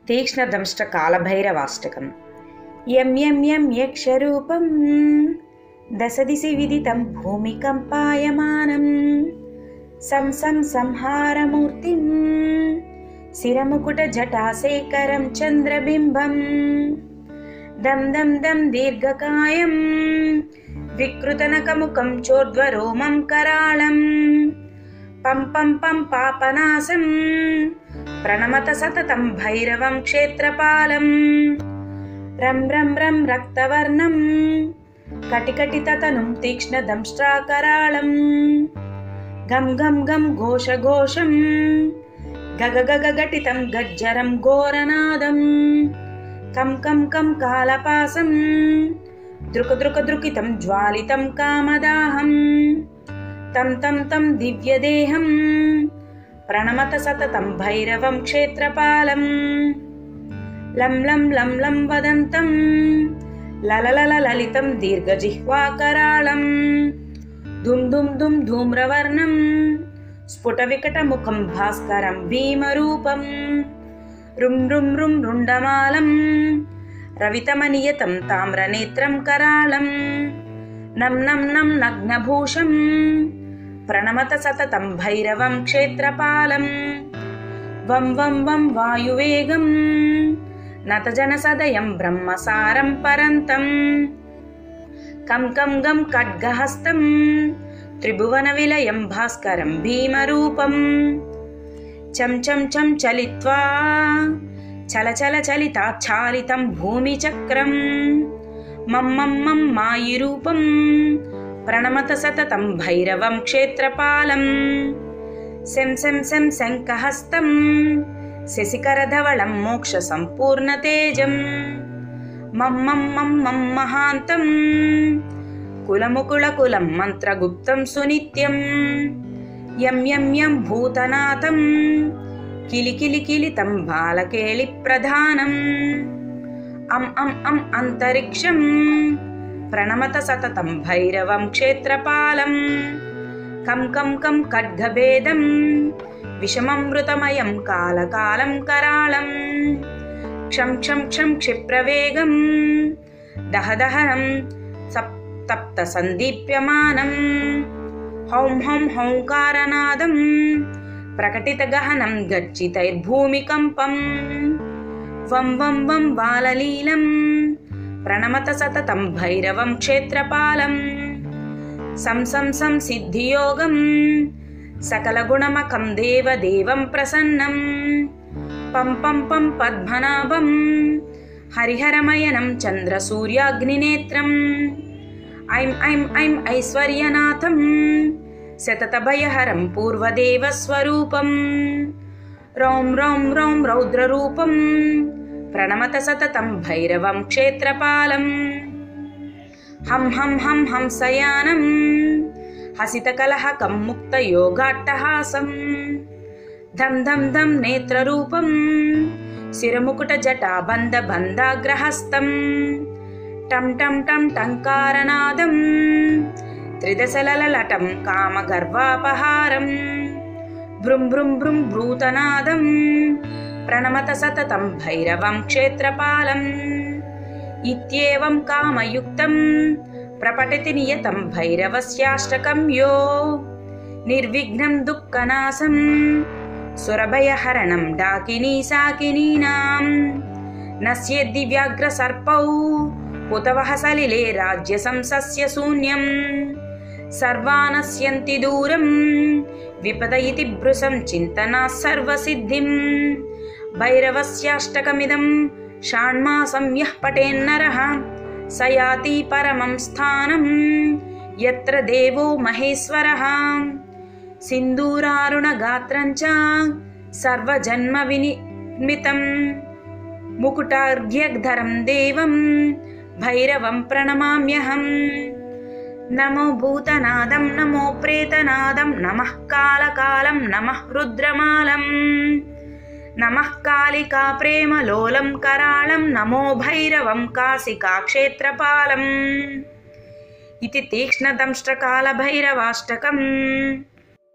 तीक्ष्णदंष्ट्रकालभैरवाष्टकं यं यं यं यक्षरूपं दशदिशि विदितं भूमिकम्पायमानं सं सं संहारमूर्तिं शिरमुकुटजटाशेखरं चन्द्रबिम्बं दं दं दं दीर्घकायं विकृतनकमुखं चोर्ध्वरोमं कराळं पं पं पं पापनाशं प्रणमत सततं भैरवं क्षेत्रपालं रं रं रं रक्तवर्णं कटिकटिततनुं तीक्ष्णदंष्ट्राकराळं गं गं गं घोषघोषं गगगगघटितं गज्जरं घोरनादं कं कं कं कालपासं द्रुकद्रुकद्रुकितं ज्वालितं कामदाहं तं तं तं दिव्यदेहं प्रणमत सततं भैरवं क्षेत्रपालं लं लं लं लं वदन्तं लललललितं दीर्घजिह्वाकराळं धुं धुं धुं धूम्रवर्णं स्फुटविकटमुखं भास्करं भीमरूपं रुं रुं रुं रुण्डमालं रवितमनियतं ताम्रनेत्रं कराळं नं नं नं नग्नभूषं प्रणमत सततं भैरवं क्षेत्रपालं वं वं वं वायुवेगं नतजनसदयं ब्रह्मसारं परन्तं कं कं गं खड्गहस्तं त्रिभुवनविलयं भास्करं भीमरूपं चं चं चं चलित्वा चलचलचलिताच्छालितं भूमिचक्रं मं मं मं मायिरूपं प्रणमत सततं भैरवं क्षेत्रपालं शं शं शं शङ्खहस्तं शशिकरधवलं मोक्षसम्पूर्णतेजं मं मं मं मं महान्तं कुलमुकुलकुलं मन्त्रगुप्तं सुनित्यं यं यं यं भूतनाथं किलिकिलिकिलितं बालकेलिप्रधानम् अम् अम् अम् अन्तरिक्षं प्रणमत सततं भैरवं क्षेत्रपालं कं कं कं खड्गभेदं विषममृतमयं कालकालं कराळं क्षं क्षं क्षं क्षिप्रवेगं दहदहनं तप्तसन्दीप्यमानं हौं हौं हौङ्कारनादं प्रकटितगहनं गर्जितैर्भूमिकम्पं वं वं वं बाललीलं प्रणमत सततं भैरवं क्षेत्रपालं सं सं सं सिद्धियोगं सकलगुणमखं देवदेवं प्रसन्नं पं पं पं पद्मनाभं हरिहरमयनं चन्द्रसूर्याग्निनेत्रम् ऐं ऐं ऐं ऐश्वर्यनाथं सततभयहरं पूर्वदेवस्वरूपं रौं रौं रौं रौद्ररूपं प्रणमत सततं भैरवं क्षेत्रपालं हं हं हं हंसयानं हसितकलहकं मुक्तयोगाट्टहासं धं धं धं नेत्ररूपं शिरमुकुटजटाबन्धबन्धाग्रहस्तं टं टं टं टङ्कारनादं त्रिदशललटं कामगर्वापहारं भ्रुं भ्रुं भ्रुं भ्रूतनादं प्रणमत सततं भैरवं क्षेत्रपालम् इत्येवं कामयुक्तं प्रपठति नियतं भैरवस्याष्टकं यो निर्विघ्नं दुःखनाशं सुरभयहरणं डाकिनी साकिनीनां नश्येद्दि व्याघ्रसर्पौ पुतवः सलिले राज्यसंसस्य शून्यं सर्वानश्यन्ति दूरं विपद इति भृशं चिन्तनाः सर्वसिद्धिं भैरवस्याष्टकमिदं षाण्मासं यः पठेन्नरः स याति परमं स्थानं यत्र देवो महेश्वरः सिन्दूरारुणगात्रं च सर्वजन्मविनिर्मितं मुकुटार्घ्यधरं देवं भैरवं प्रणमाम्यहं नमो भूतनादं नमो प्रेतनादं नमः कालकालं नमः रुद्रमालं नमः कालिका प्रेमलोलं कराळं नमो भैरवं काशिकाक्षेत्रपालम् इति तीक्ष्णदंष्ट्रकालभैरवाष्टकम्।